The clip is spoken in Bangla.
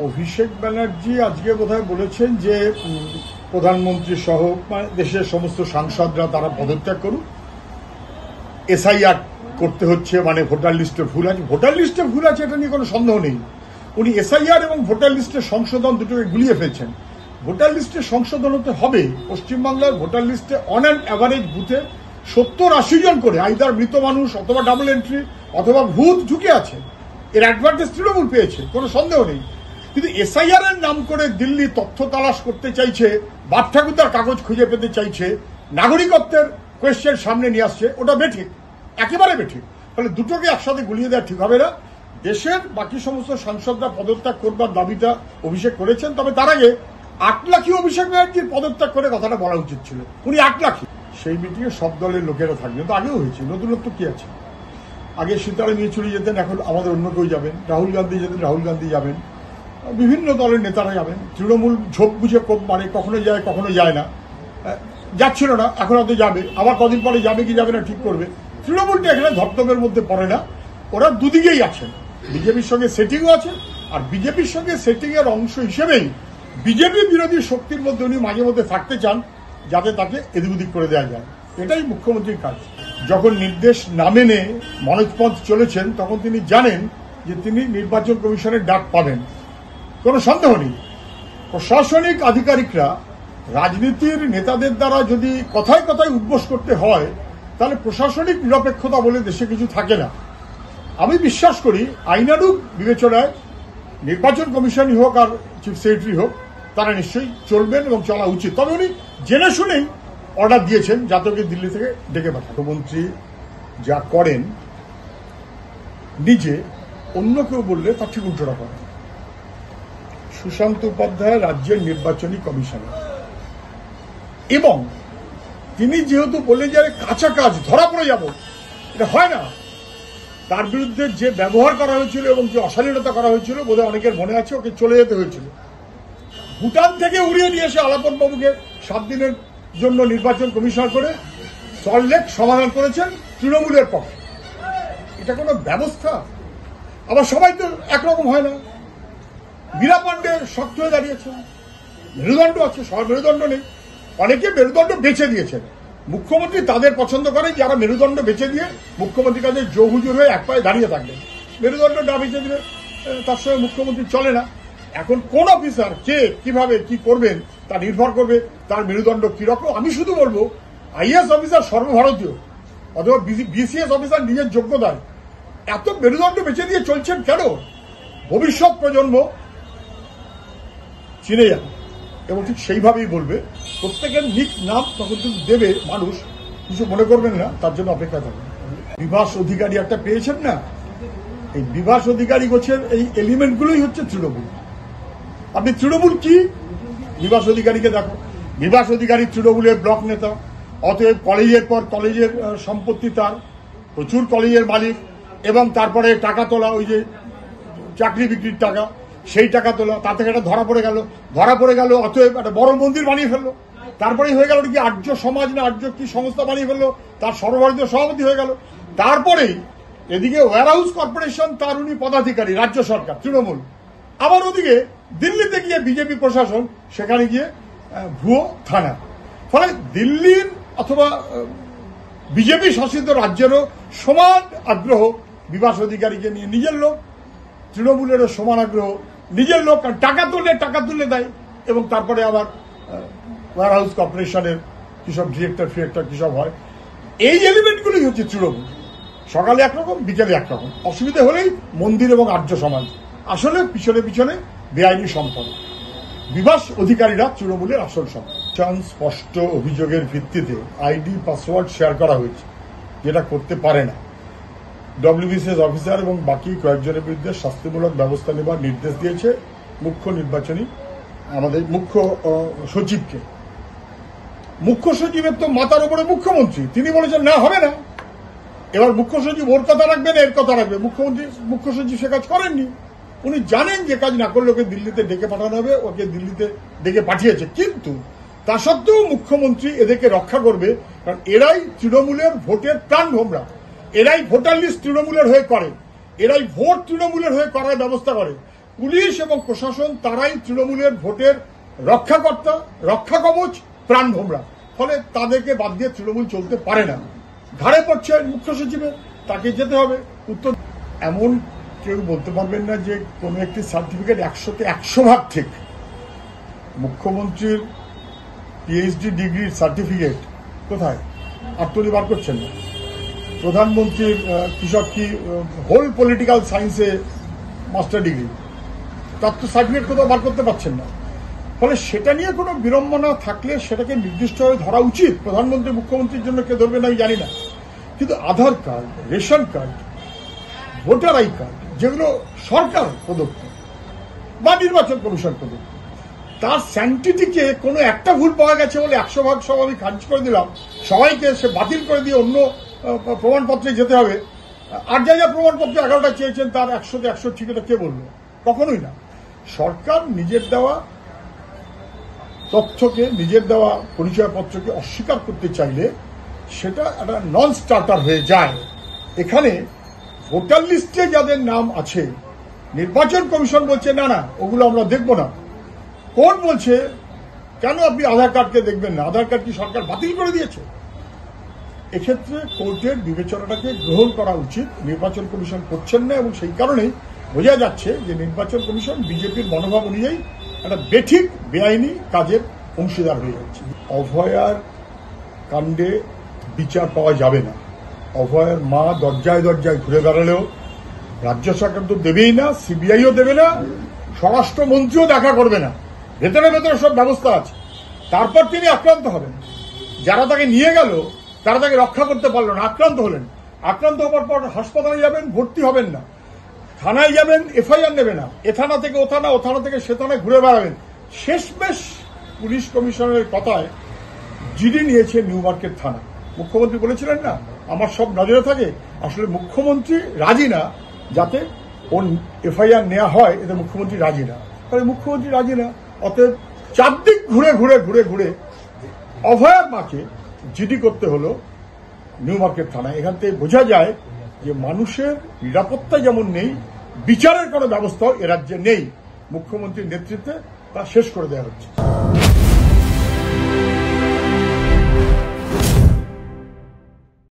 অভিষেক ব্যানার্জি আজকে বোধহয় বলেছেন যে প্রধানমন্ত্রী সহ দেশের সমস্ত সাংসদরা তারা পদত্যাগ করুন, এসআইআর করতে হচ্ছে, মানে ভোটার লিস্টে ভুল আছে। ভোটার লিস্টে ভুল আছে এটা নিয়ে কোনো সন্দেহ নেই। উনি এসআইআর এবং ভোটার লিস্টের সংশোধন দুটোকে গুলিয়ে ফেলছেন। ভোটার লিস্টের সংশোধন হতে হবে। পশ্চিমবাংলার ভোটার লিস্টে অন অ্যান অ্যাভারেজ বুথে 70-80 জন করে আইদার মৃত মানুষ অথবা ডাবল এন্ট্রি অথবা ভূত ঢুকে আছে। এর অ্যাডভান্টেজ তৃণমূল পেয়েছে, কোনো সন্দেহ নেই। কিন্তু এসআইআর এর নাম করে দিল্লি তথ্য তালাশ করতে চাইছে, বাপ ঠাকুরদার কাগজ খুঁজে পেতে চাইছে, নাগরিকত্বের কোয়েশ্চেন সামনে নিয়ে আসছে, ওটা বেঠিক, একেবারে বেঠিক। ফলে দুটোকে একসাথে গুলিয়ে দেওয়া ঠিক হবে না। দেশের বাকি সমস্ত সাংসদরা পদত্যাগ করবার দাবিটা অভিষেক করেছেন, তবে তার আগে 8 লাখই অভিষেক ব্যানার্জির পদত্যাগ করে কথাটা বলা উচিত ছিল। উনি 8 লাখই। সেই মিটিংয়ে সব দলের লোকেরা থাকবে, তো আগেও হয়েছে, নতুনত্ব কি আছে? আগে সীতারাম ইয়েচুরি যেতেন, এখন আমাদের অন্য কেউ যাবেন। রাহুল গান্ধী যেতেন, রাহুল গান্ধী যাবেন। বিভিন্ন দলের নেতারা যাবেন। তৃণমূল ঝোঁক বুঝে কোপ মারে, কখনো যায় কখনো যায় না। যাচ্ছিল না, এখন হয়তো যাবে, আবার কদিন পরে যাবে কি যাবে না ঠিক করবে। তৃণমূলটা এখানে ধর্তব্যের মধ্যে পড়ে না। ওরা দুদিকেই আছেন, বিজেপির সঙ্গে সেটিংও আছে, আর বিজেপির সঙ্গে সেটিং এর অংশ হিসেবেই বিজেপি বিরোধী শক্তির মধ্যে উনি মাঝে মধ্যে থাকতে চান, যাতে তাকে এদিক ওদিক করে দেওয়া যায়। এটাই মুখ্যমন্ত্রীর কাজ। যখন নির্দেশ না মেনে মনোজ পন্থ চলেছেন, তখন তিনি জানেন যে তিনি নির্বাচন কমিশনের ডাক পাবেন, কোনো সন্দেহ নেই। প্রশাসনিক আধিকারিকরা রাজনীতির নেতাদের দ্বারা যদি কথায় কথায় উদ্বোস করতে হয়, তাহলে প্রশাসনিক নিরপেক্ষতা বলে দেশে কিছু থাকে না। আমি বিশ্বাস করি আইনানুগ বিবেচনায় নির্বাচন কমিশনই হোক আর চিফ সেক্রেটারি হোক, তারা নিশ্চয়ই চলবেন এবং চলা উচিত। তবে উনি জেনে শুনেই অর্ডার দিয়েছেন যাতে ওকে দিল্লি থেকে ডেকে পাঠান। মুখ্যমন্ত্রী যা করেন নিজে, অন্য কেউ বললে তার ঠিক উল্টোটা করেন। সুশান্ত উপাধ্যায় রাজ্যের নির্বাচনী কমিশনার, এবং তিনি যেহেতু বললেন যে কাঁচা কাজ ধরা পড়ে যাব, এটা হয় না। তার বিরুদ্ধে যে ব্যবহার করা হয়েছিল এবং যে অশালীনতা করা হয়েছিল, বোধহয় অনেকের মনে আছে, ওকে চলে যেতে হয়েছিল। ভুটান থেকে উড়িয়ে নিয়ে এসে আলাপন বাবুকে 7 দিনের জন্য নির্বাচন কমিশনার করে সল্টলেক সমাধান করেছেন তৃণমূলের পক্ষে। এটা কোনো ব্যবস্থা? আবার সবাই তো একরকম হয় না। বীরা পাণ্ডে শক্ত হয়ে দাঁড়িয়েছেন, মেরুদণ্ড আছে, সবার মেরুদণ্ড নেই। অনেকে মেরুদণ্ড বেছে দিয়েছেন। মুখ্যমন্ত্রী তাদের পছন্দ করেন যারা মেরুদণ্ড বেছে দিয়ে মুখ্যমন্ত্রীর কাছে জহুজুর হয়ে এক পায়ে দাঁড়িয়ে থাকবেন। মেরুদণ্ড না বেছে দিলে তার সঙ্গে মুখ্যমন্ত্রী চলে না। এখন কোন অফিসার কে কিভাবে কি করবেন তা নির্ভর করবে তার মেরুদণ্ড কিরকম। আমি শুধু বলবো, আইএএস অফিসার সর্বভারতীয় অথবা বিসিএস অফিসার নিজের যোগ্যতায় এত মেরুদণ্ড বেছে দিয়ে চলছেন কেন? ভবিষ্যৎ প্রজন্ম চিনে যাবে এবং ঠিক সেইভাবেই বলবে। প্রত্যেকের নিক নাম তখন কিন্তু দেবে মানুষ, কিছু মনে করবেন না, তার জন্য অপেক্ষা থাকবে। বিভাস অধিকারী একটা পেয়েছেন না, এই বিভাস অধিকারী গোছের এই এলিমেন্টগুলোই হচ্ছে তৃণমূল। আপনি তৃণমূল কি, বিভাস অধিকারীকে দেখো। বিভাস অধিকারী তৃণমূলের ব্লক নেতা, অতএব কলেজের পর কলেজের সম্পত্তি তার, প্রচুর কলেজের মালিক, এবং তারপরে টাকা তোলা, ওই যে চাকরি বিক্রির টাকা, সেই টাকা তোলা, তা থেকে একটা ধরা পড়ে গেল, অতএব একটা বড় মন্দির বানিয়ে ফেললো। তারপরেই হয়ে গেল কি আর্য সমাজ না আর্য কি সংস্থা বানিয়ে ফেললো, তার সর্বভারতীয় সভাপতি হয়ে গেল। তারপরেই এদিকে ওয়্যারহাউস কর্পোরেশন, তার উনি পদাধিকারী, রাজ্য সরকার তৃণমূল। আবার ওদিকে দিল্লিতে গিয়ে বিজেপি প্রশাসন, সেখানে গিয়ে ভুয়ো থানা। ফলে দিল্লির অথবা বিজেপি শাসিত রাজ্যেরও সমান আগ্রহ বিভাস অধিকারীকে নিয়ে, নিজের লোক। তৃণমূলেরও সমান আগ্রহ নিজের লোক, কারণ টাকা তুলে দেয়, এবং তারপরে আবার ওয়্যারহাউস কর্পোরেশনের কিসব ডিরেক্টর ফিরেক্টর কিসব হয়। এই এলিমেন্টগুলোই হচ্ছে তৃণমূল। সকালে একরকম, বিকেলে একরকম। অসুবিধা হলেই মন্দির এবং আর্য সমাজ, আসলে পিছনে পিছনে বেআইনি সম্পদ। বিভাস অধিকারীরা তৃণমূলের আসল সম্পদ। স্পষ্ট অভিযোগের ভিত্তিতে আইডি পাসওয়ার্ড শেয়ার করা হয়েছে, যেটা করতে পারে না। ডব্লিউবিসিএস অফিসার এবং বাকি কয়েকজনের বিরুদ্ধে শাস্তিমূলক ব্যবস্থা নেবার নির্দেশ দিয়েছে মুখ্য নির্বাচনী আমাদের মুখ্য সচিবকে। মুখ্য সচিবের তো মাথার উপরে মুখ্যমন্ত্রী, তিনি বলেছেন না, হবে না। এবার মুখ্য সচিব ওর কথা রাখবে না এর কথা রাখবে। মুখ্য সচিব সে কাজ করেননি। উনি জানেন যে কাজ না করলে ওকে দিল্লিতে ডেকে পাঠানো হবে, ওকে দিল্লিতে ডেকে পাঠিয়েছে। কিন্তু তা সত্ত্বেও মুখ্যমন্ত্রী এদেরকে রক্ষা করবে, কারণ এরাই তৃণমূলের ভোটের প্রাণ ভোমরা। এরাই ভোটার লিস্ট তৃণমূলের হয়ে করে, এরাই ভোট তৃণমূলের হয়ে করার ব্যবস্থা করে। পুলিশ এবং প্রশাসন তারাই তৃণমূলের ভোটের রক্ষাকর্তা, রক্ষা কবচ, প্রাণ ভোমরা। ফলে তাদেরকে বাদ দিয়ে তৃণমূল চলতে পারে না। ঘাড়ে পড়ছে মুখ্য সচিবের, তাকে যেতে হবে উত্তর। এমন কেউ বলতে পারবেন না যে কোনো একটি সার্টিফিকেট 100-তে 100% ঠিক। মুখ্যমন্ত্রীর পিএইচডি ডিগ্রির সার্টিফিকেট কোথায়? আপনি বার করছেন না। প্রধানমন্ত্রীর কৃষক কি হোল পলিটিক্যাল সায়েন্সে মাস্টার ডিগ্রি, তার তো সার্টিফিকেট কোথাও বার করতে পারছেন না। ফলে সেটা নিয়ে কোনো বিড়ম্বনা থাকলে সেটাকে নির্দিষ্টভাবে ধরা উচিত। প্রধানমন্ত্রী মুখ্যমন্ত্রীর জন্য কে ধরবেন আমি জানি না, কিন্তু Aadhaar card, ration card, voter I card, যেগুলো সরকার প্রদত্ত বা নির্বাচন কমিশন প্রদত্ত, তার স্যাংটিটিকে কোনো একটা ভুল পাওয়া গেছে বলে 100% সব আমি খারিজ করে দিলাম, সবাইকে সে বাতিল করে দিয়ে অন্য প্রমাণপত্রে যেতে হবে। আর যা যা প্রমাণপত্র 11টা চেয়েছেন তার 100-তে 100 ঠিক, এটা কে বললো? কখনোই না। সরকার নিজের দেওয়া তথ্যকে, নিজের দেওয়া পরিচয়পত্রকে অস্বীকার করতে চাইলে সেটা একটা নন স্টার্টার হয়ে যায়। এখানে ভোটার লিস্টে যাদের নাম আছে, নির্বাচন কমিশন বলছে না না ওগুলো আমরা দেখব না। কোর্ট বলছে কেন আপনি আধার কার্ডকে দেখবেন না? আধার কার্ড কি সরকার বাতিল করে দিয়েছে? এক্ষেত্রে কোর্টের বিবেচনাটাকে গ্রহণ করা উচিত। নির্বাচন কমিশন করছেন না এবং সেই কারণেই বোঝা যাচ্ছে যে নির্বাচন কমিশন বিজেপির মনোভাব অনুযায়ী একটা বেঠিক বেআইনি কাজের অংশীদার হয়ে যাচ্ছে। অভয়ার কাণ্ডে বিচার পাওয়া যাবে না। অভয়ার মা দরজায় দরজায় ঘুরে বেড়ালেও রাজ্য সরকার তো দেবেই না, সিবিআইও দেবে না, স্বরাষ্ট্রমন্ত্রীও দেখা করবে না। ভেতরে ভেতরে সব ব্যবস্থা আছে। তারপর তিনি আক্রান্ত হবেন। যারা তাকে নিয়ে গেল তারা তাকে রক্ষা করতে পারল না, আক্রান্ত হলেন। আক্রান্ত হওয়ার পর হাসপাতালে যাবেন, ভর্তি হবেন না, থানায় যাবেন, এফআইআর নেবে না, এ থানা থেকে ও থানা, ও থানা থেকে সে থানায় ঘুরে বেড়াবেন। শেষমেশ পুলিশ কমিশনারের কথায় জিডি নিয়েছে নিউ মার্কেট থানা। মুখ্যমন্ত্রী বলেছিলেন না আমার সব নজরে থাকে, আসলে মুখ্যমন্ত্রী রাজি না যাতে ওর এফআইআর নেওয়া হয়, এতে মুখ্যমন্ত্রী রাজি না। তাহলে মুখ্যমন্ত্রী রাজি না, অতএব চারদিক ঘুরে ঘুরে ঘুরে ঘুরে অভয়ার মাকে জিডি করতে হলো নিউ মার্কেট থানায়। এখান থেকে বোঝা যায় যে মানুষের নিরাপত্তা যেমন নেই, বিচারের কোনো ব্যবস্থাও এ রাজ্যে নেই। মুখ্যমন্ত্রীর নেতৃত্বে তা শেষ করে দেওয়া হচ্ছে।